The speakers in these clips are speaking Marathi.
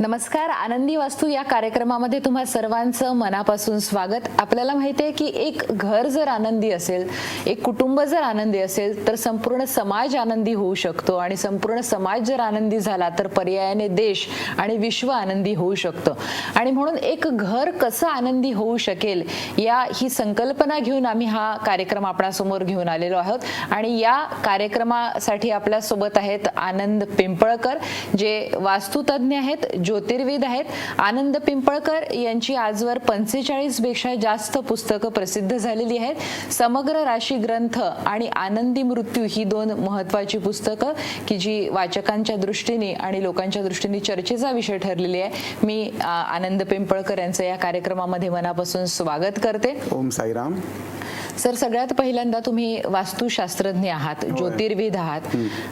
नमस्कार. आनंदी वास्तू या कार्यक्रमामध्ये तुम्हा सर्वांचं मनापासून स्वागत. आपल्याला माहिती आहे की एक घर जर आनंदी असेल, एक कुटुंब जर आनंदी असेल तर संपूर्ण समाज आनंदी होऊ शकतो आणि संपूर्ण समाज जर आनंदी झाला तर पर्यायाने देश आणि विश्व आनंदी होऊ शकतं. आणि म्हणून एक घर कसं आनंदी होऊ शकेल ही संकल्पना घेऊन आम्ही हा कार्यक्रम आपणासमोर घेऊन आलेलो आहोत. आणि या कार्यक्रमासाठी आपल्यासोबत आहेत आनंद पिंपळकर, जे वास्तुतज्ञ आहेत, ज्योतिर्विद आहेत. आनंद पिंपळकर यांची आजवर 45 पेक्षा जास्त पुस्तकं प्रसिद्ध झालेली आहेत. समग्र राशी ग्रंथ आणि आनंदी मृत्यू ही दोन महत्वाची पुस्तकं की जी वाचकांच्या दृष्टीने आणि लोकांच्या दृष्टीने चर्चेचा विषय ठरलेली आहे. मी आनंद पिंपळकर यांचं या कार्यक्रमामध्ये मनापासून स्वागत करते. ओम साईराम. सर, सगळ्यात पहिल्यांदा तुम्ही वास्तुशास्त्रज्ञ आहात, ज्योतिर्विद आहात.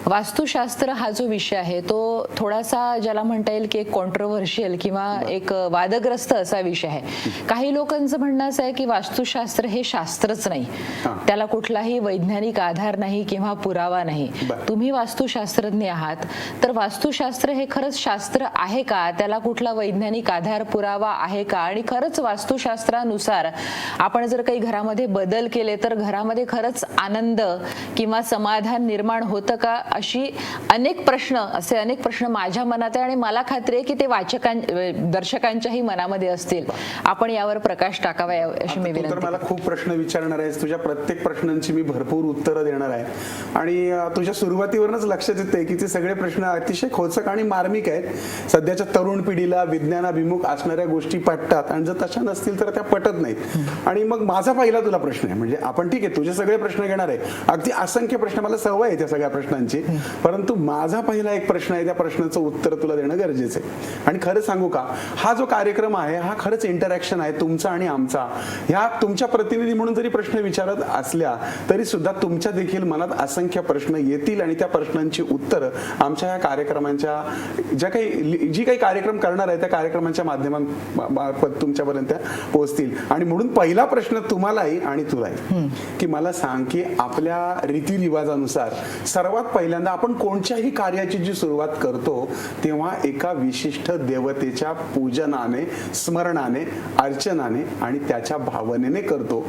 वास्तुशास्त्र हा जो विषय आहे तो थोडासा ज्याला म्हणता येईल की एक कॉन्ट्रोव्हर्शियल किंवा एक वादग्रस्त असा विषय आहे. काही लोकांचं म्हणणं असं आहे की वास्तुशास्त्र हे शास्त्रच नाही, त्याला कुठलाही वैज्ञानिक आधार नाही किंवा पुरावा नाही. तुम्ही वास्तुशास्त्रज्ञ आहात तर वास्तुशास्त्र हे खरंच शास्त्र आहे का? त्याला कुठला वैज्ञानिक आधार पुरावा आहे का? आणि खरंच वास्तुशास्त्रानुसार आपण जर काही घरामध्ये बदल केले तर घरामध्ये खरंच आनंद किंवा समाधान निर्माण होतं का? असे अनेक प्रश्न माझ्या मनात आहे आणि मला खात्री आहे की ते दर्शकांच्याही मनामध्ये असतील. आपण यावर प्रकाश टाकावा अशी मी विनंती. तर मला खूप प्रश्न विचारणार आहेस, तुझ्या प्रत्येक प्रश्नांची मी भरपूर उत्तरं देणार आहे. आणि तुझ्या सुरुवातीवरच लक्षात येते की ते सगळे प्रश्न अतिशय खोचक आणि मार्मिक आहेत. सध्याच्या तरुण पिढीला विज्ञानाभिमुख असणाऱ्या गोष्टी पटतात आणि जर तशा नसतील तर त्या पटत नाहीत. आणि मग माझा पहिला तुला प्रश्न आहे, म्हणजे आपण ठीक आहे तुझे सगळे प्रश्न घेणार आहे, अगदी असंख्य प्रश्न, मला सवय आहे त्या सगळ्या प्रश्नांची, परंतु माझा पहिला एक प्रश्न आहे, त्या प्रश्नाचं उत्तर तुला देणं गरजेचं आहे. आणि खरं सांगू का, हा जो कार्यक्रम आहे हा खरंच इंटरॅक्शन आहे तुमचा आणि आमचा. ह्या तुमच्या प्रतिनिधी म्हणून जरी प्रश्न विचारत असल्या तरी सुद्धा तुमच्या देखील मनात असंख्य प्रश्न येतील आणि त्या प्रश्नांची उत्तरं आमच्या या कार्यक्रमांच्या जी काही कार्यक्रम करणार आहे त्या कार्यक्रमांच्या माध्यमातून तुमच्यापर्यंत पोहोचतील. आणि म्हणून पहिला प्रश्न तुम्हालाही आणि तुलाही की मला सांग की आपल्या रीतिरिवाजानुसार सर्वात पहिल्यांदा आपण कोणत्याही कार्याची जी सुरुवात करतो तेव्हा एका विशिष्ट देवतेच्या पूजनाने, स्मरणाने, अर्चनाने आणि त्याच्या भावनेने करतो.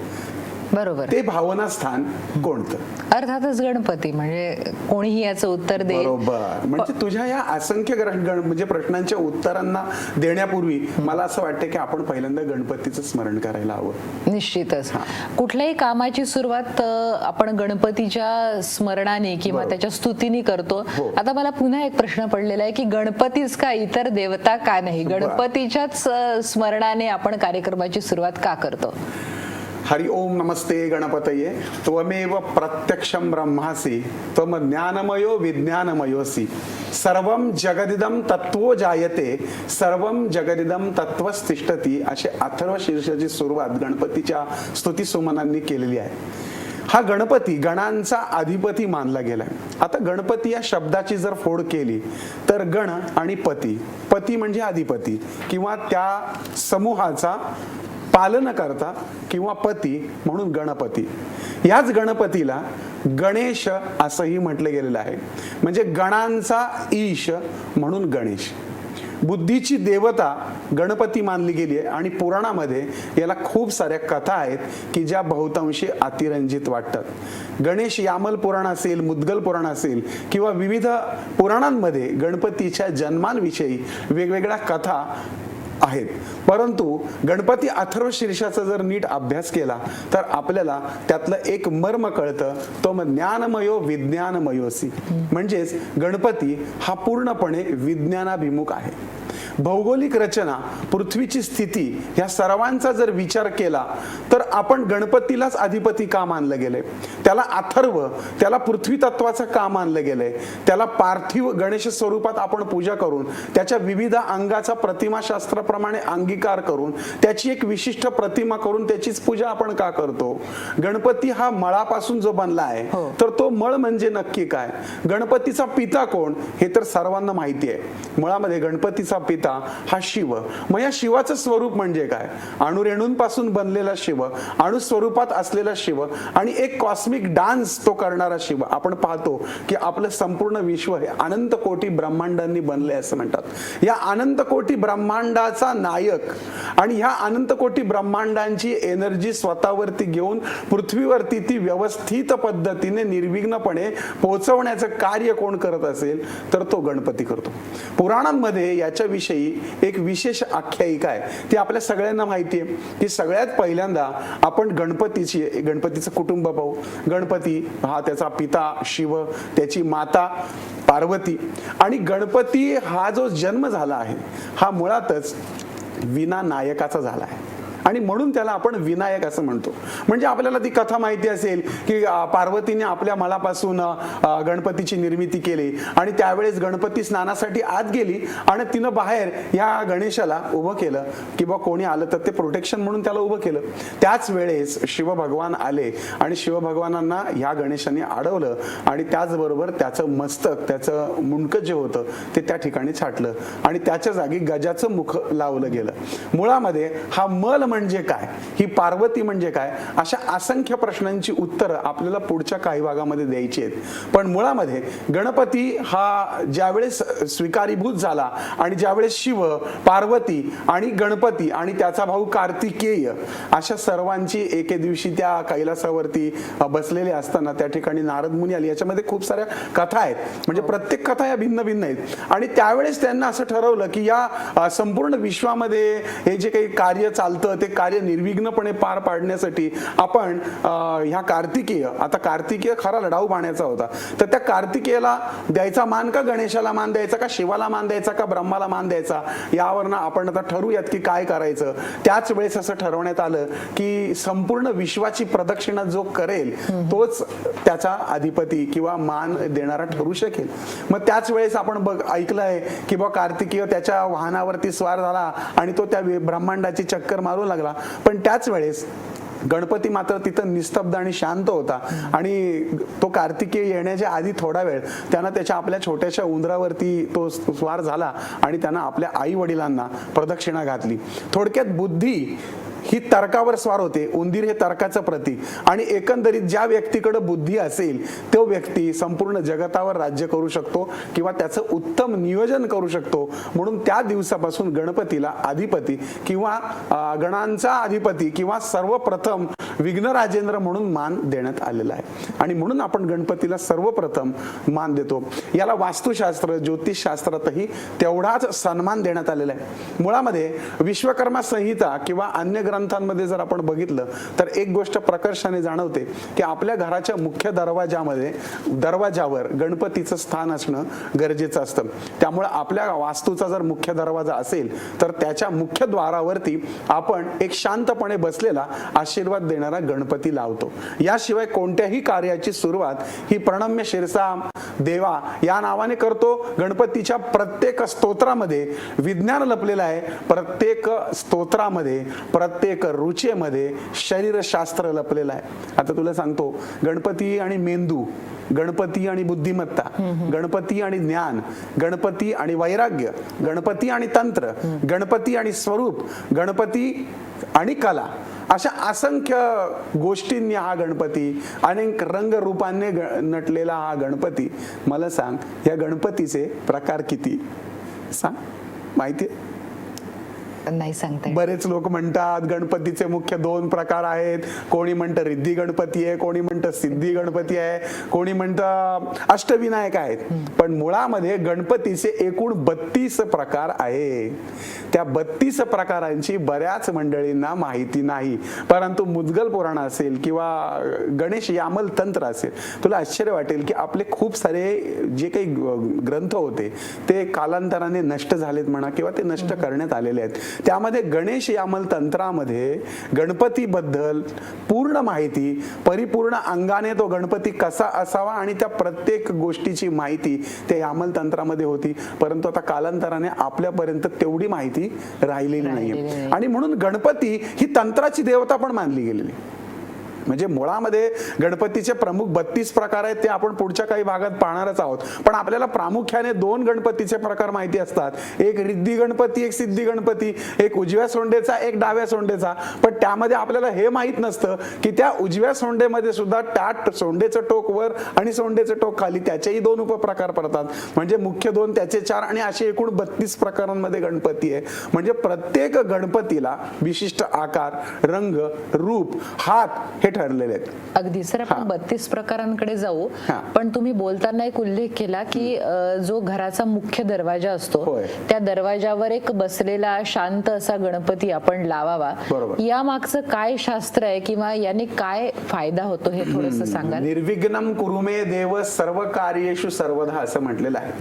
बरोबर. ते भावना स्थान कोणतं? अर्थातच गणपती. म्हणजे कोणीही याचं उत्तर देईल. बरोबर. म्हणजे तुझ्या या असंख्य म्हणजे प्रश्नांच्या उत्तरांना देण्यापूर्वी मला असं वाटतं की आपण पहिल्यांदा गणपतीचं स्मरण करायला हवं. निश्चितच. कुठल्याही कामाची सुरुवात आपण गणपतीच्या स्मरणाने किंवा त्याच्या स्तुतीने करतो. आता मला पुन्हा एक प्रश्न पडलेला आहे की गणपतीच का, इतर देवता का नाही? गणपतीच्याच स्मरणाने आपण कार्यक्रमाची सुरुवात का करतो? हरि ओम नमस्ते गणपतये. त्वमेव प्रत्यक्षं ब्रह्मासि त्वम ज्ञानमयो विज्ञानमयोसि सर्वं जगदिदं तत्त्वो जायते सर्वं जगदिदं तत्त्वस्तिष्ठति. असे अथर्व शीर्षाची सुरुवात गणपतीच्या स्तुती सुमनांनी केलेली आहे. हा गणपती गणांचा अधिपती मानला गेलाय. आता गणपती या शब्दाची जर फोड केली तर गण आणि पती, पती म्हणजे अधिपती किंवा त्या समूहाचा पालन करता किंवा पती म्हणून गणपती. याच गणपतीला गणेश असंही म्हटलं गेलेलं आहे, म्हणजे गणांचा ईश म्हणून गणेश. बुद्धीची देवता गणपती मानली गेली आहे आणि पुराणामध्ये याला खूप साऱ्या कथा आहेत की ज्या बहुतांशी अतिरंजित वाटतात. गणेश यामल पुराण असेल, मुद्गल पुराण असेल किंवा विविध पुराणांमध्ये गणपतीच्या जन्मांविषयी वेगवेगळ्या कथा आहेत. परंतु गणपती अथर्व शीर्षाचा जर नीट अभ्यास केला तर आपल्याला त्यातलं एक मर्म कळतं, तो ज्ञानमयो विज्ञानमयोसी. म्हणजेच गणपती हा पूर्णपणे विज्ञानाभिमुख आहे. भौगोलिक रचना, पृथ्वीची स्थिती या सर्वांचा जर विचार केला तर आपण गणपतीलाच अधिपती का मानलं गेलंय? त्याला अथर्व, त्याला पृथ्वी तत्वाचं का मानलं गेलंय? त्याला पार्थिव गणेश स्वरूपात आपण पूजा करून त्याच्या विविध अंगाचा प्रतिमाशास्त्राप्रमाणे अंगीकार करून त्याची एक विशिष्ट प्रतिमा करून त्याचीच पूजा आपण का करतो? गणपती हा मळापासून जो बनला आहे तर तो मळ म्हणजे नक्की काय? गणपतीचा पिता कोण हे तर सर्वांना माहिती आहे. मुळामध्ये गणपतीचा पिता पिता हा शिव. मग या शिवाचं स्वरूप म्हणजे काय? अणुरेणूंपासून बनलेला शिव, अणुस्वरूपात असलेला शिव आणि एक कॉस्मिक डान्स तो करणारा शिव. आपण पाहतो की आपलं संपूर्ण विश्व हे अनंत कोटी ब्रह्मांडांनी बनले असं म्हणतात. या अनंत कोटी ब्रह्मांडाचा नायक आणि ह्या अनंत कोटी ब्रह्मांडांची एनर्जी स्वतःवरती घेऊन पृथ्वीवरती ती व्यवस्थित पद्धतीने निर्विघ्नपणे पोहोचवण्याचं कार्य कोण करत असेल तर तो गणपती करतो. पुराणांमध्ये याच्याविषयी एक विशेष आख्यायिका आहे, ती आपल्या सगळ्यांना माहिती आहे की सगळ्यात पहिल्यांदा आपण गणपतीचं कुटुंब पाहू. गणपती हा त्याचा पिता शिव, त्याची माता पार्वती आणि गणपती हा जो जन्म झाला आहे हा मुळातच विना नायकाचा झाला आहे आणि म्हणून त्याला आपण विनायक असं म्हणतो. म्हणजे आपल्याला ती कथा माहिती असेल की पार्वतीने आपल्या मलापासून गणपतीची निर्मिती केली आणि त्यावेळेस गणपती स्नानासाठी आत गेली आणि तिनं बाहेर या गणेशाला उभं केलं की बा कोणी आलं तर ते प्रोटेक्शन म्हणून त्याला उभं केलं. त्याच वेळेस शिवभगवान आले आणि शिवभगवानांना ह्या गणेशाने अडवलं आणि त्याचबरोबर त्याचं मस्तक, त्याचं मुंडकं जे होतं ते त्या ठिकाणी छाटलं आणि त्याच्या जागी गजाचं मुख लावलं गेलं. मुळामध्ये हा मल म्हणजे काय, ही पार्वती म्हणजे काय, अशा असंख्य प्रश्नांची उत्तरं आपल्याला पुढच्या काही भागामध्ये द्यायची आहेत. पण मुळामध्ये गणपती हा ज्यावेळेस स्वीकारीभूत झाला आणि ज्यावेळेस शिव, पार्वती आणि गणपती आणि त्याचा भाऊ कार्तिकेय अशा सर्वांची एके दिवशी त्या कैलासावरती बसलेले असताना त्या ठिकाणी नारद मुनी आले. याच्यामध्ये खूप साऱ्या कथा आहेत, म्हणजे प्रत्येक कथा या भिन्न भिन्न आहेत आणि त्यावेळेस त्यांना असं ठरवलं की या संपूर्ण विश्वामध्ये हे जे काही कार्य चालतं ते कार्य निर्विघ्नपणे पार पाडण्यासाठी आपण ह्या कार्तिकेय, आता कार्तिकेय खरा लढाऊ पाण्याचा होता, तर त्या कार्तिकेयला द्यायचा मान का गणेशाला मान द्यायचा का शिवाला मान द्यायचा का ब्रह्माला मान द्यायचा, यावरनं आपण आता ठरवूयात की काय करायचं. त्याच वेळेस असं ठरवण्यात आलं की संपूर्ण विश्वाची प्रदक्षिणा जो करेल तोच त्याचा अधिपती किंवा मान देणारा ठरू शकेल. मग त्याच वेळेस आपण ऐकलंय की बा कार्तिकेय त्याच्या वाहनावरती स्वार झाला आणि तो त्या ब्रह्मांडाची चक्कर मारू लागला. पण त्याच वेळेस गणपती मात्र तिथं निस्तब्ध आणि शांत होता आणि तो कार्तिकेय येण्याच्या आधी थोडा वेळ त्यानं त्याच्या आपल्या छोट्याशा उंदरावरती तो स्वार झाला आणि त्यानं आपल्या आई वडिलांना प्रदक्षिणा घातली. थोडक्यात बुद्धी ही तर्कावर स्वार होते, उंदीर हे तर्काचं प्रतीक आणि एकंदरीत ज्या व्यक्तीकडे बुद्धी असेल तो व्यक्ती संपूर्ण जगतावर राज्य करू शकतो किंवा त्याचं उत्तम नियोजन करू शकतो. म्हणून त्या दिवसापासून गणपतीला अधिपती किंवा गणांचा अधिपती किंवा सर्वप्रथम विघ्नराजेंद्र म्हणून मान देण्यात आलेला आहे आणि म्हणून आपण गणपतीला सर्वप्रथम मान देतो. याला वास्तुशास्त्र, ज्योतिषशास्त्रातही तेवढाच सन्मान देण्यात आलेला आहे. मुळामध्ये विश्वकर्मा संहिता किंवा अन्य ग्रंथांमध्ये जर आपण बघितलं तर एक गोष्ट प्रकर्षाने जाणवते की आपल्या घराच्या मुख्य दरवाजावर गणपतीचं स्थान असणं गरजेचं असतं. त्यामुळे आपल्या वास्तूचा जर मुख्य दरवाजा असेल तर त्याच्या मुख्य द्वारावरती आपण एक शांतपणे बसलेला आशीर्वाद देणारा गणपती लावतो. याशिवाय कोणत्याही कार्याची सुरुवात ही प्रणम्य शिरसा देवा या नावाने करतो. गणपतीच्या प्रत्येक स्तोत्रामध्ये विज्ञान लपलेलं आहे, प्रत्येक स्तोत्रामध्ये, प्रत्येक रुचेमध्ये शरीरशास्त्र लपलेलं आहे. आता तुला सांगतो, गणपती आणि मेंदू, गणपती आणि बुद्धिमत्ता, गणपती आणि ज्ञान, गणपती आणि वैराग्य, गणपती आणि तंत्र, गणपती आणि स्वरूप, गणपती आणि कला, अशा असंख्य गोष्टींनी हा गणपती, अनेक रंगरूपांनी नटलेला हा गणपती. मला सांग, या गणपतीचे प्रकार किती सांग, माहिती आहे? नाही सांगता. बरेच लोक म्हणतात गणपतीचे मुख्य 2 प्रकार आहेत. कोणी म्हणतं रिद्धी गणपती आहे, कोणी म्हणतं सिद्धी गणपती आहे, कोणी म्हणतं अष्टविनायक आहेत. पण मुळामध्ये गणपतीचे एकूण 32 प्रकार आहे. त्या 32 प्रकारांची बऱ्याच मंडळींना माहिती नाही. परंतु मुद्गल पुराण असेल किंवा गणेश यामल तंत्र असेल, तुला आश्चर्य वाटेल की आपले खूप सारे जे काही ग्रंथ होते ते कालांतराने नष्ट झालेत म्हणा किंवा ते नष्ट करण्यात आलेले आहेत. त्यामध्ये गणेश यामल तंत्रामध्ये गणपतीबद्दल पूर्ण माहिती, परिपूर्ण अंगाने तो गणपती कसा असावा आणि त्या प्रत्येक गोष्टीची माहिती त्या यामल तंत्रामध्ये होती. परंतु आता कालांतराने आपल्यापर्यंत तेवढी माहिती राहिलेली नाहीये आणि म्हणून गणपती ही तंत्राची देवता पण मानली गेलेली. म्हणजे मुळामध्ये गणपतीचे प्रमुख 32 प्रकार आहेत, ते आपण पुढच्या काही भागात पाहणारच आहोत. पण आपल्याला प्रामुख्याने 2 गणपतीचे प्रकार माहिती असतात, एक रिद्धी गणपती, एक सिद्धी गणपती, एक उजव्या सोंडेचा, एक डाव्या सोंडेचा. पण त्यामध्ये आपल्याला हे माहित नसतं की त्या उजव्या सोंडेमध्ये सुद्धा त्या सोंडेचं टोक वर आणि सोंडेचं टोक खाली, त्याचेही 2 उपप्रकार पडतात. म्हणजे मुख्य 2, त्याचे 4 आणि असे एकूण 32 प्रकारांमध्ये गणपती आहे. म्हणजे प्रत्येक गणपतीला विशिष्ट आकार, रंग, रूप, हात हे ठरलेले आहेत. अगदी सर, आपण 32 प्रकारांकडे जाऊ. हा. पण तुम्ही बोलताना एक उल्लेख केला की जो घराचा मुख्य दरवाजा असतो होय. त्या दरवाजावर एक बसलेला शांत असा गणपती आपण लावावा. बरोबर. या मागचं काय शास्त्र आहे किंवा याने काय फायदा होतो हे थोडंसं सांगाल? निर्विघ्नं कुरु मे देव सर्व कार्येषु सर्वदा असं म्हटलेलं आहे.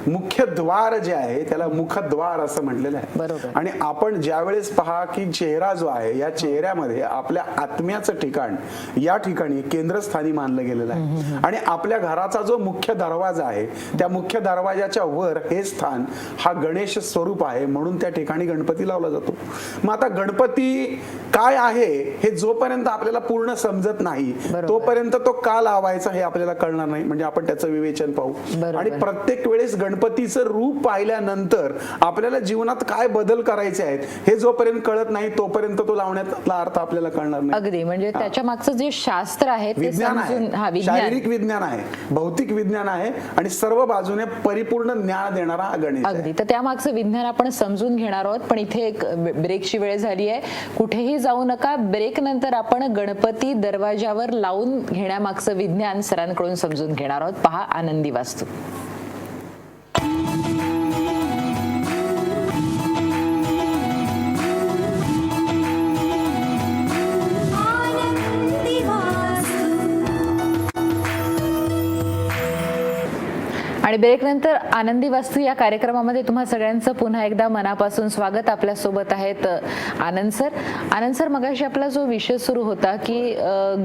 मुख्य द्वार जे आहे त्याला मुखद्वार असं म्हटलेलं आहे. बरोबर. आणि आपण ज्यावेळेस पहा की चेहरा जो आहे, या चेहऱ्यामध्ये आपल्या आत्म्याचं ठिकाण या ठिकाणी केंद्रस्थानी मानलं गेलेलं आहे. आणि आपल्या घराचा जो मुख्य दरवाजा आहे त्या मुख्य दरवाजाच्या वर हे स्थान हा गणेश स्वरूप आहे, म्हणून त्या ठिकाणी गणपती लावला जातो. मग आता गणपती काय आहे हे जोपर्यंत आपल्याला पूर्ण समजत नाही बरोबर. तोपर्यंत तो का लावायचा हे आपल्याला कळणार नाही. म्हणजे आपण त्याचं विवेचन पाहू. बरोबर. आणि प्रत्येक वेळेस गणपतीचं रूप पाहिल्यानंतर आपल्याला जीवनात काय बदल करायचे आहेत हे जोपर्यंत कळत नाही तोपर्यंत तो लावण्यातला अर्थ आपल्याला कळणार नाही. अगदी, म्हणजे त्याच्या मागचं जे शास्त्र आहे ते विज्ञान समजून, हा आहे, विज्ञान, शारीरिक विज्ञान आहे, भौतिक विज्ञान आहे आणि सर्व बाजूने परिपूर्ण ज्ञान देणारा हा गणेश आहे. अगदी. तर त्या मागचं विज्ञान आपण समजून घेणार आहोत. पण इथे एक ब्रेकची वेळ झाली आहे, कुठेही जाऊ नका. ब्रेक नंतर आपण गणपती दरवाजावर लावून घेण्यामागचं विज्ञान सरांकडून समजून घेणार आहोत. पहा आनंदी वास्तू. आणि ब्रेक नंतर आनंदी वास्तू या कार्यक्रमामध्ये तुम्हा सगळ्यांचं पुन्हा एकदा मनापासून स्वागत. आपल्या सोबत आहेत आनंद सर. आनंद सर, मगाशी आपला जो विषय सुरू होता की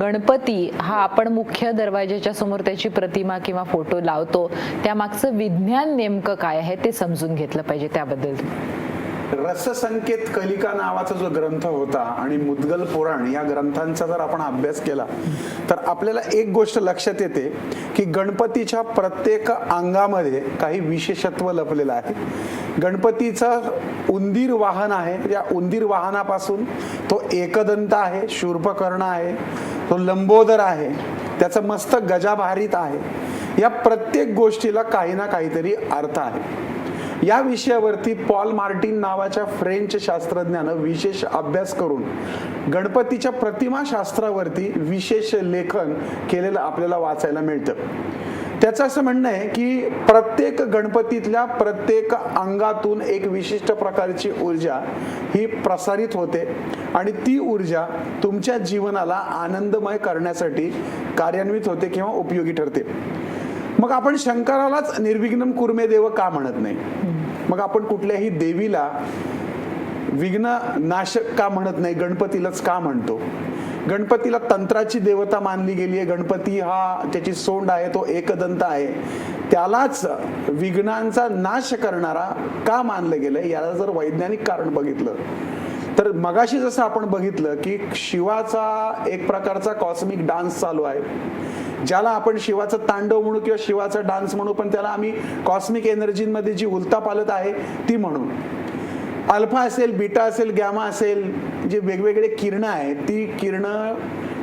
गणपती हा आपण मुख्य दरवाजाच्या समोर त्याची प्रतिमा किंवा फोटो लावतो, त्यामागचं विज्ञान नेमकं काय आहे ते समजून घेतलं पाहिजे, त्याबद्दल. रससंकेत कलिका नावाचा जो ग्रंथ होता आणि मुद्गल पुराण या ग्रंथांचा जर आपण अभ्यास केला तर आपल्याला एक गोष्ट लक्षात येते की गणपतीच्या प्रत्येक अंगामध्ये काही विशेषत्व लपलेलं आहे. गणपतीचं उंदीर वाहन आहे, या उंदीर वाहनापासून तो एकदंत आहे, शूर्पकर्ण आहे, तो लंबोदर आहे, त्याचं मस्तक गजाभारित आहे. या प्रत्येक गोष्टीला काही ना काहीतरी अर्थ आहे. या विषयावरती पॉल मार्टिन नावाच्या फ्रेंच शास्त्रज्ञानं विशेष अभ्यास करून गणपतीच्या प्रतिमा शास्त्रावरती विशेष लेखन केलेलं आपल्याला वाचायला मिळतं. त्याचं असं म्हणणं आहे की प्रत्येक गणपतीतल्या प्रत्येक अंगातून एक विशिष्ट प्रकारची ऊर्जा ही प्रसारित होते आणि ती ऊर्जा तुमच्या जीवनाला आनंदमय करण्यासाठी कार्यान्वित होते किंवा उपयोगी ठरते. मग आपण शंकरालाच निर्विघ्नं कुरु मे देव का म्हणत नाही? मग आपण कुठल्याही देवीला विघ्न नाशक का म्हणत नाही, गणपतीलाच का म्हणतो? गणपतीला तंत्राची देवता मानली गेली आहे. गणपती हा त्याची सोंड आहे, तो एकदंत आहे, त्यालाच विघ्नांचा नाश करणारा का मानलं गेलंय? याला जर वैज्ञानिक कारण बघितलं तर मगाशी जसं आपण बघितलं की शिवाचा एक प्रकारचा कॉस्मिक डान्स चालू आहे, ज्याला आपण शिवाचं तांडव म्हणू किंवा शिवाचा डान्स म्हणू, पण त्याला आम्ही कॉस्मिक एनर्जीमध्ये जी उलथापालथ आहे ती म्हणू. अल्फा असेल, बीटा असेल, गॅमा असेल, जे वेगवेगळे किरणं आहेत ती किरणं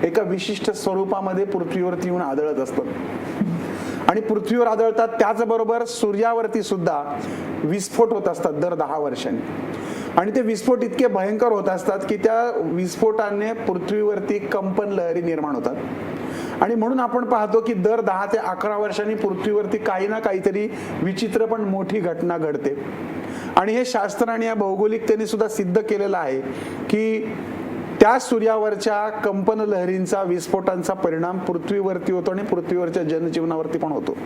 एका विशिष्ट स्वरूपामध्ये पृथ्वीवरती येऊन आदळत असतात आणि पृथ्वीवर आदळतात. त्याचबरोबर सूर्यावरती सुद्धा विस्फोट होत असतात दर 10 वर्षांनी आणि ते विस्फोट इतके भयंकर होत असतात की त्या विस्फोटाने पृथ्वीवरती कंपन लहरी निर्माण होतात. आणि म्हणून आपण पाहतो की दर 10 ते 11 वर्षांनी पृथ्वीवरती काही ना काहीतरी विचित्र पण मोठी घटना घडते. आणि हे शास्त्र आणि या भौगोलिकतेने सुद्धा सिद्ध केलेलं आहे की त्या सूर्यावरच्या कंपन लहरींचा, विस्फोटांचा परिणाम पृथ्वीवरती होतो आणि पृथ्वीवरच्या जनजीवनावरती पण होतो.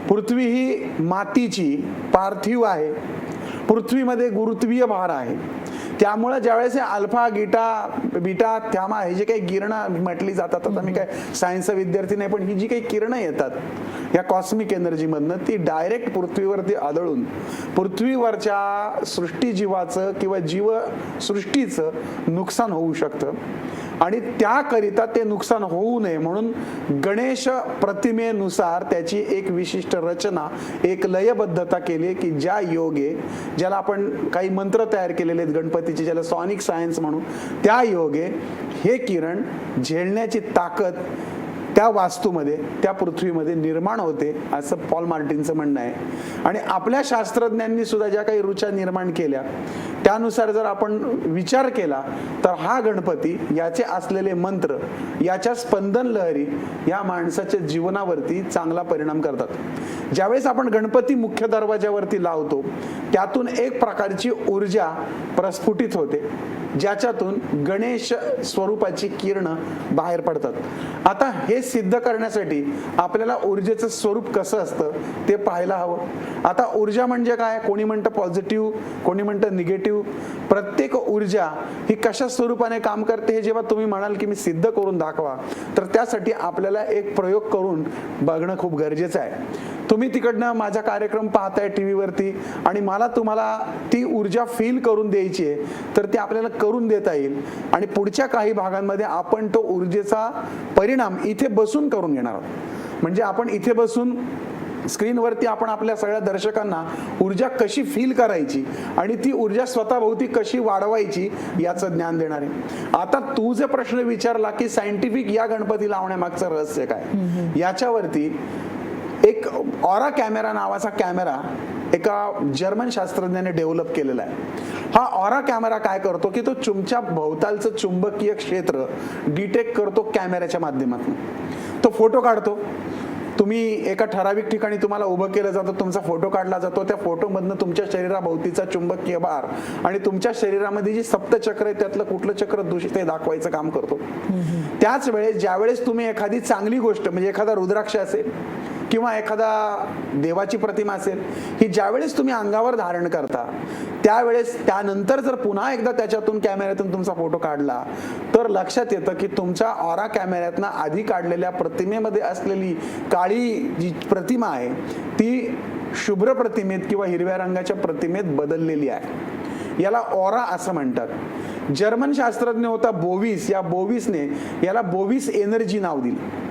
पृथ्वी ही मातीची पार्थिव आहे, पृथ्वीमध्ये गुरुत्वीय भार आहे. त्यामुळे ज्यावेळेस अल्फा, बीटा, थॅमा हे जे काही किरणं म्हटली जातात, आता मी काय सायन्सचा विद्यार्थी नाही, पण ही जी काही किरणं येतात या कॉस्मिक एनर्जीमधनं ती डायरेक्ट पृथ्वीवरती आदळून पृथ्वीवरच्या सृष्टीजीवाचं किंवा जीवसृष्टीचं नुकसान होऊ शकतं. आणि त्याकरिता ते नुकसान होऊ नये म्हणून गणेश प्रतिमेनुसार त्याची एक विशिष्ट रचना, एक लयबद्धता केली की ज्या योगे, ज्याला आपण काही मंत्र तयार केलेले आहेत गणपतीचे, ज्याला सॉनिक सायन्स म्हणून, त्या योगे हे किरण झेलण्याची ताकद त्या वास्तूमध्ये, त्या पृथ्वीमध्ये निर्माण होते, असं पॉल मार्टिनचं म्हणणं आहे. आणि आपल्या शास्त्रज्ञांनी सुद्धा ज्या काही रुचा निर्माण केल्या त्यानुसार जर आपण विचार केला तर हा गणपती, याचे असलेले मंत्र, याच्या स्पंदन लहरी या माणसाच्या जीवनावरती चांगला परिणाम करतात. ज्यावेळेस आपण गणपती मुख्य दरवाजावरती लावतो त्यातून एक प्रकारची ऊर्जा प्रस्फुटित होते, ज्याच्यातून गणेश स्वरूपाची किरण बाहेर पडतात. आता हे सिद्ध करण्यासाठी आपल्याला ऊर्जेचं स्वरूप कसं असतं ते पाहायला हवं. आता ऊर्जा म्हणजे काय? कोणी म्हणतं पॉझिटिव्ह, कोणी म्हणतं निगेटिव्ह. प्रत्येक ऊर्जा ही कशा स्वरूपाने काम करते हे जेव्हा तुम्ही म्हणाल की मी सिद्ध करून दाखवा, तर त्यासाठी आपल्याला एक प्रयोग करून बघणं खूप गरजेचं आहे. तुम्ही तिकडनं माझा कार्यक्रम पाहताय टीव्हीवरती आणि मला तुम्हाला ती ऊर्जा फील करून द्यायची आहे, तर ती आपल्याला करून देता येईल. आणि पुढच्या काही भागांमध्ये आपण तो ऊर्जेचा परिणाम इथे बसून करून घेणार आहोत. म्हणजे आपण इथे बसून स्क्रीनवरती आपण आपल्या सगळ्या दर्शकांना ऊर्जा कशी फील करायची आणि ती ऊर्जा स्वतःभोवती कशी वाढवायची याचं ज्ञान देणार आहे. आता तू जे प्रश्न विचारला की सायंटिफिक या गणपती लावण्यामागचं रहस्य काय, याच्यावरती एक ऑरा कॅमेरा नावाचा कॅमेरा एका जर्मन शास्त्रज्ञाने डेव्हलप केलेला आहे. हा ऑरा कॅमेरा काय करतो की तो तुमच्या भोवतालचं चुंबकीय क्षेत्र डिटेक्ट करतो कॅमेऱ्याच्या माध्यमातून. तो फोटो काढतो. तुम्ही एका ठराविक ठिकाणी तुम्हाला उभं केलं जातं, तुमचा फोटो काढला जातो. त्या फोटोमधनं तुमच्या शरीराभोवतीचा चुंबकीय भार आणि तुमच्या शरीरामध्ये जी सप्तचक्र आहे त्यातलं कुठलं चक्र दूषित आहे दाखवायचं काम करतो. त्याच वेळेस ज्यावेळेस तुम्ही एखादी चांगली गोष्ट, म्हणजे एखादा रुद्राक्ष असेल किंवा एखादा देवाची प्रतिमा असेल, ही ज्यावेळेस तुम्ही अंगावर धारण करता त्यावेळेस त्यानंतर जर पुन्हा एकदा त्याच्यातून कॅमेऱ्यातून तुमचा फोटो काढला तर लक्षात येतं की तुमच्या ऑरा कॅमेऱ्यातनं आधी काढलेल्या प्रतिमेमध्ये असलेली काळी जी प्रतिमा आहे ती शुभ्र प्रतिमेत किंवा हिरव्या रंगाच्या प्रतिमेत बदललेली आहे. याला ऑरा असं म्हणतात. जर्मन शास्त्रज्ञ होता बोविस. या बोविसने याला बोविस एनर्जी नाव दिलं.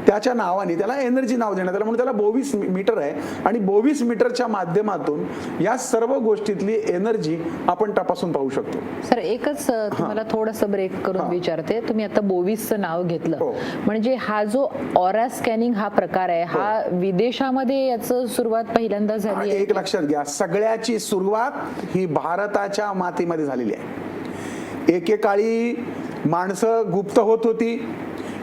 त्याच्या नावाने त्याला एनर्जी नाव देण्यात आलं म्हणून त्याला बोविस मीटर आहे. आणि बोविस मीटरच्या माध्यमातून या सर्व गोष्टीतली एनर्जी आपण तपासून पाहू शकतो. सर एकच तुम्हाला थोडंसं ब्रेक करून विचारते. तुम्ही आता बोविसचं नाव घेतलं, म्हणजे हा जो ऑरा स्कॅनिंग हा प्रकार आहे, हा विदेशामध्ये याचं सुरुवात पहिल्यांदा झाली आहे. एक लक्षात घ्या, सगळ्याची सुरुवात ही भारताच्या मातीमध्ये झालेली आहे. एकेकाळी माणसं गुप्त होत होती.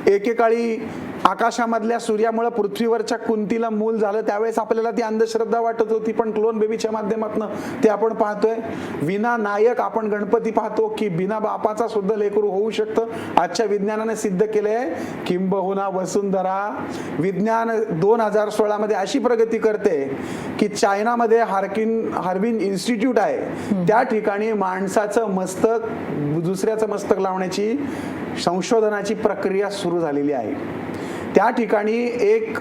एकेकाळी आकाशामधल्या सूर्यामुळे पृथ्वीवरच्या कुंतीला मूल झालं त्यावेळेस आपल्याला ती अंधश्रद्धा वाटत होती, पण क्लोन बेबीच्या माध्यमातून ते आपण पाहतोय. विना नायक आपण गणपती पाहतो की बिना बापाचा सुद्धा लेकरू होऊ शकतं. आजच्या विज्ञानाने सिद्ध केलंय. किंबहुना वसुंधरा विज्ञान 2016 मध्ये अशी प्रगती करते की चायनामध्ये हार्विन इन्स्टिट्यूट आहे, त्या ठिकाणी माणसाचं मस्तक दुसऱ्याचं मस्तक लावण्याची संशोधनाची प्रक्रिया सुरू झालेली आहे. त्या ठिकाणी एक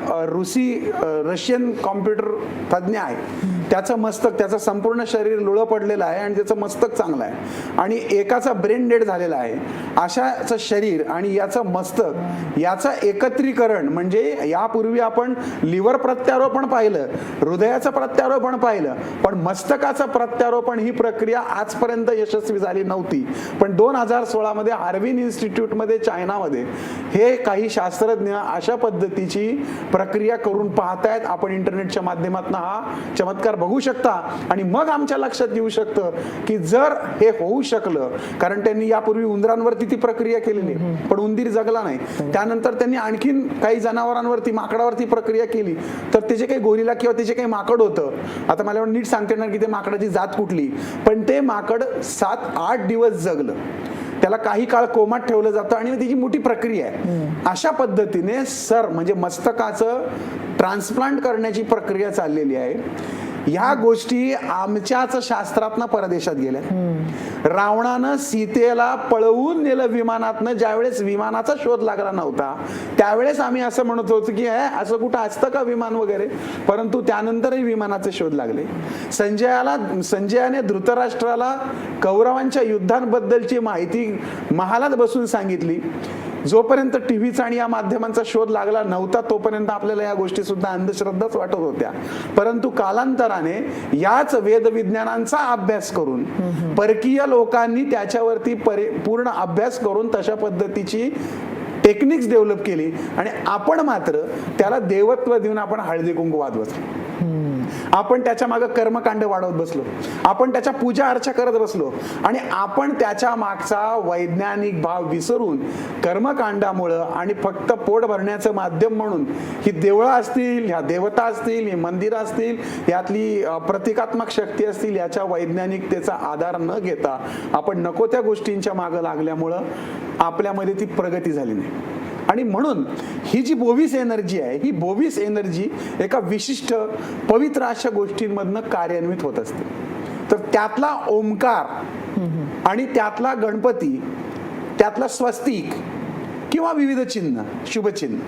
रशियन कॉम्प्युटर तज्ञ आहे, त्याचं मस्तक, त्याचं संपूर्ण शरीर लुळं पडलेलं आहे आणि त्याचं मस्तक चांगलं आहे आणि एकाचा ब्रेन डेड झालेला आहे. अशाचं शरीर आणि याचं मस्तक याचं एकत्रीकरण, म्हणजे यापूर्वी आपण लिव्हर प्रत्यारोपण पाहिलं, हृदयाचं प्रत्यारोपण पाहिलं, पण मस्तकाचं प्रत्यारोपण ही प्रक्रिया आजपर्यंत यशस्वी झाली नव्हती. पण 2016 मध्ये हार्विन इन्स्टिट्यूटमध्ये चायनामध्ये हे काही शास्त्रज्ञ अशा पद्धतीची प्रक्रिया करून पाहतायत. आपण इंटरनेटच्या माध्यमातून हा चमत्कार बघू शकता आणि मग आमच्या लक्षात येऊ शकतं की जर हे होऊ शकलं, कारण त्यांनी यापूर्वी उंदरांवरती ती प्रक्रिया केलेली पण उंदीर जगला नाही, त्यानंतर त्यांनी आणखीन काही जनावरांवरती, माकडावरती प्रक्रिया केली, तर त्याचे काही गोरिला किंवा त्याचे काही माकड होतं. आता मला नीट सांगता येणार की ते माकडाची जात कुठली, पण ते माकड 7-8 दिवस जगलं. त्याला काही काळ कोमात ठेवलं जातं आणि त्याची मोठी प्रक्रिया आहे. अशा पद्धतीने म्हणजे मस्तकाचं ट्रान्सप्लांट करण्याची प्रक्रिया चाललेली आहे. ह्या गोष्टी आमच्याच शास्त्रातनं परदेशात गेल्या. रावणानं सीतेला पळवून नेलं विमानातनं. ज्यावेळेस विमानाचा शोध लागला नव्हता त्यावेळेस आम्ही असं म्हणत होतो की असं कुठं असतं का विमान वगैरे, परंतु त्यानंतरही विमानाचे शोध लागले. संजयाने धृतराष्ट्राला कौरवांच्या युद्धांबद्दलची माहिती महालात बसून सांगितली. जोपर्यंत टीव्हीचा आणि या माध्यमांचा शोध लागला नव्हता तोपर्यंत आपल्याला या गोष्टी सुद्धा अंधश्रद्धाच वाटत होत्या. परंतु कालांतराने याच वेदविज्ञानांचा अभ्यास करून परकीय लोकांनी त्याच्यावरती पूर्ण अभ्यास करून तशा पद्धतीची टेक्निक्स डेव्हलप केली आणि आपण मात्र त्याला देवत्व देऊन आपण हळदी कुंकू वाद बसलो. आपण त्याच्या मागे कर्मकांड वाढवत बसलो, आपण त्याच्या पूजा अर्चा करत बसलो आणि आपण त्याच्या मागचा वैज्ञानिक भाव विसरून कर्मकांडामुळं आणि फक्त पोट भरण्याचं माध्यम म्हणून ही देवळं असतील, ह्या देवता असतील, ही मंदिरं असतील, यातली प्रतिकात्मक शक्ती असतील, याच्या वैज्ञानिकतेचा आधार न घेता आपण नको त्या गोष्टींच्या मागे लागल्यामुळं आपल्यामध्ये ती प्रगती झाली नाही. आणि म्हणून ही जी बोवीस एनर्जी आहे, ही बोवीस एनर्जी एका विशिष्ट पवित्र अशा गोष्टींमधनं कार्यान्वित होत असते. तर त्यातला ओंकार आणि त्यातला गणपती, त्यातला स्वस्तिक किंवा विविध चिन्ह, शुभचिन्ह,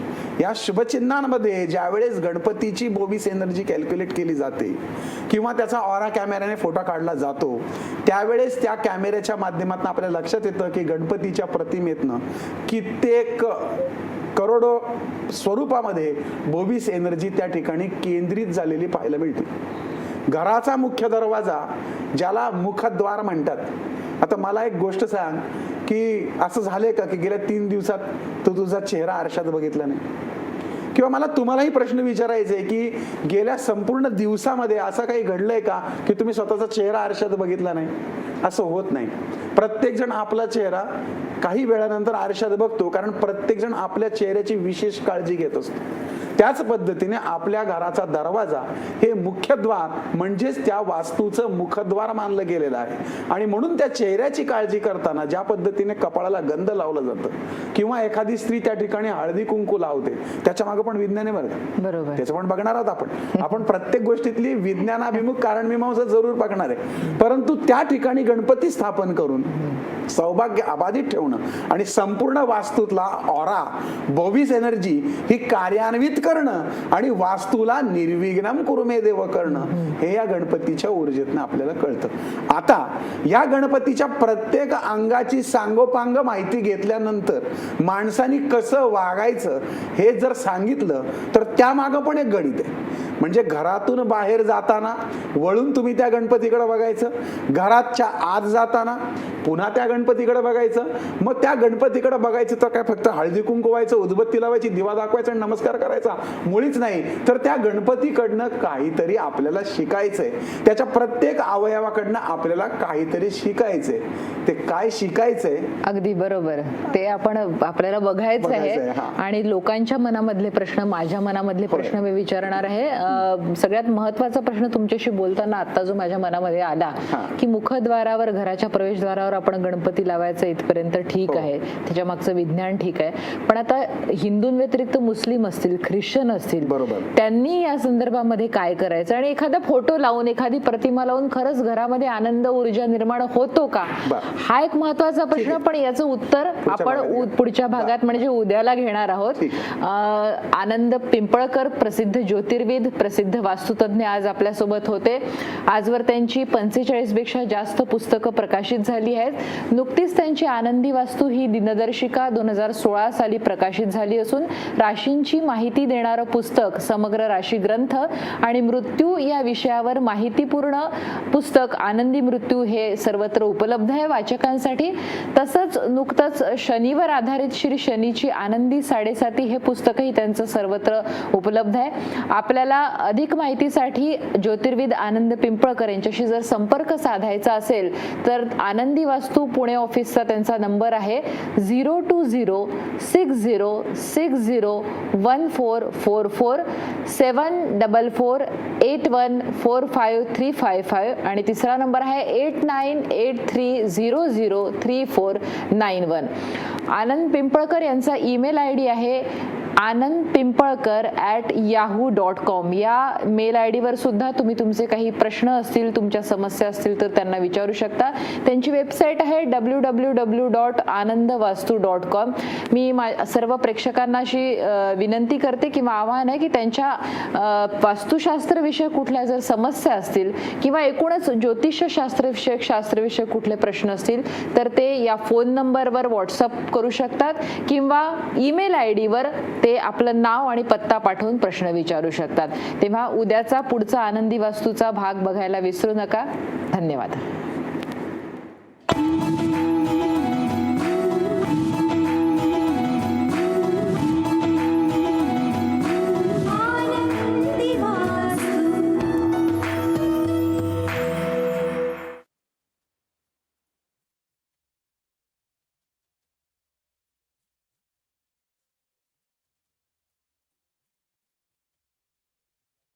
या शुभचिन्हांमध्ये ज्यावेळेस गणपतीची बोवीस एनर्जी कॅल्क्युलेट केली जाते किंवा त्याचा ऑरा कॅमेऱ्याने फोटो काढला जातो त्यावेळेस त्या कॅमेऱ्याच्या माध्यमातून आपल्या लक्षात येतं की गणपतीच्या प्रतिमेतनं कित्येक करोडो स्वरूपामध्ये बोवीस एनर्जी त्या ठिकाणी केंद्रित झालेली पाहायला मिळते. घराचा मुख्य दरवाजा ज्याला मुखद्वार म्हणतात. आता मला एक गोष्ट सांग की असं झालंय का की गेल्या 3 दिवसात तू तुझा चेहरा आरशात बघितला नाही? किंवा मला तुम्हालाही प्रश्न विचारायचा आहे की गेल्या संपूर्ण दिवसामध्ये असं काही घडलंय का की तुम्ही स्वतःचा चेहरा आरशात बघितला नाही? असं होत नाही. प्रत्येक जण आपला चेहरा काही वेळानंतर आरशात बघतो, कारण प्रत्येक जण आपल्या चेहऱ्याची विशेष काळजी घेत असतो. त्याच पद्धतीने आपल्या घराचा दरवाजा हे मुख्यद्वार म्हणजेच त्या वास्तूचं मुखद्वार मानलं गेलेलं आहे. आणि म्हणून त्या चेहऱ्याची काळजी करताना ज्या पद्धतीने कपाळाला गंध लावलं जातं किंवा एखादी स्त्री त्या ठिकाणी हळदी कुंकू लावते, त्याच्या मागे पण विज्ञान आहे बरं का. बरोबर, त्याचं पण बघणार आहोत आपण प्रत्येक गोष्टीतली विज्ञानाभिमुख कारण मीमांसा जरूर बघणार आहे. परंतु त्या ठिकाणी गणपती स्थापन करून सौभाग्य अबाधित ठेवणं आणि संपूर्ण वास्तूतला ऑरा, बोवीस एनर्जी ही कार्यान्वित करणं आणि वास्तूला निर्विघ्नम कुरुमे देव करणं हे या गणपतीच्या ऊर्जेतनं आपल्याला कळतं. आता या गणपतीच्या प्रत्येक अंगाची सांगोपांग माहिती घेतल्यानंतर माणसाने कसं वागायचं हे जर सांगितलं तर त्यामागं पण एक गणित आहे. म्हणजे घरातून बाहेर जाताना वळून तुम्ही त्या गणपतीकडे बघायचं, घराच्या आत जाताना पुन्हा त्या गणपतीकडे बघायचं, मग त्या गणपतीकडे बघायचं तर काय फक्त हळदी कुंकू व्हायचं, उदबत्ती लावायची, दिवा दाखवायचा आणि नमस्कार करायचा? मुळीच नाही. तर त्या गणपतीकडनं काहीतरी आपल्याला शिकायचंय. त्याच्या प्रत्येक अवयवाकडनं आपल्याला काहीतरी शिकायचंय. ते काय शिकायचंय? अगदी बरोबर, ते आपल्याला बघायचं आहे. आणि लोकांच्या मनामधले प्रश्न, माझ्या मनामधले प्रश्न मी विचारणार आहे. सगळ्यात महत्वाचा प्रश्न तुमच्याशी बोलताना आता जो माझ्या मनामध्ये आला की मुखद्वारावर, घराच्या प्रवेशद्वारावर आपण गणपती लावायचं इथपर्यंत ठीक आहे, त्याच्या मागचं विज्ञान ठीक आहे. पण आता हिंदूंव्यतिरिक्त मुस्लिम असतील, ख्रिश्चन असतील, त्यांनी या संदर्भामध्ये काय करायचं? आणि एखादा फोटो लावून, एखादी प्रतिमा लावून खरंच घरामध्ये आनंद, ऊर्जा निर्माण होतो का? हा एक महत्वाचा प्रश्न. पण याचं उत्तर आपण पुढच्या भागात म्हणजे उद्याला घेणार आहोत. आनंद पिंपळकर, प्रसिद्ध ज्योतिर्विद, प्रसिद्ध वास्तुतज्ञ आज आपल्या सोबत होते. आजवर त्यांची 45 पेक्षा जास्त पुस्तकं प्रकाशित झाली आहेत. नुकतीच त्यांची आनंदी वास्तू ही दिनदर्शिका 2016 साली प्रकाशित झाली असून राशींची माहिती देणारं पुस्तक, समग्र राशी ग्रंथ आणि मृत्यू या विषयावर माहितीपूर्ण पुस्तक आनंदी मृत्यू हे सर्वत्र उपलब्ध आहे वाचकांसाठी. तसंच नुकतंच शनीवर आधारित श्री शनीची आनंदी 7.5 हे पुस्तकही त्यांचं सर्वत्र उपलब्ध आहे. आपल्याला अधिक माहितीसाठी ज्योतिर्विद आनंद पिंपळकर यांच्याशी जर संपर्क साधायचा असेल तर आनंदी वास्तू पुणे ऑफिसचा त्यांचा नंबर आहे 02060601444 7448145355 आणि तिसरा नंबर आहे 8983003491. आनंद पिंपळकर यांचा ईमेल आयडी आहे anandpimpalkar@yahoo.com या मेल आय डीवर सुद्धा तुम्ही तुमचे काही प्रश्न असतील, तुमच्या समस्या असतील तर त्यांना विचारू शकता. त्यांची वेबसाईट आहे www.anandvastu.com. मी सर्व प्रेक्षकांना अशी विनंती करते किंवा आवाहन आहे की त्यांच्या वास्तुशास्त्र विषयक कुठल्या जर समस्या असतील किंवा एकूणच ज्योतिषशास्त्र विषयक कुठले प्रश्न असतील तर ते या फोन नंबरवर व्हॉट्सअप करू शकतात किंवा ईमेल आय डीवर ते आपलं नाव आणि पत्ता पाठवून प्रश्न विचारू शकतात. तेव्हा उद्याचा पुढचा आनंदी वास्तूचा भाग बघायला विसरू नका. धन्यवाद.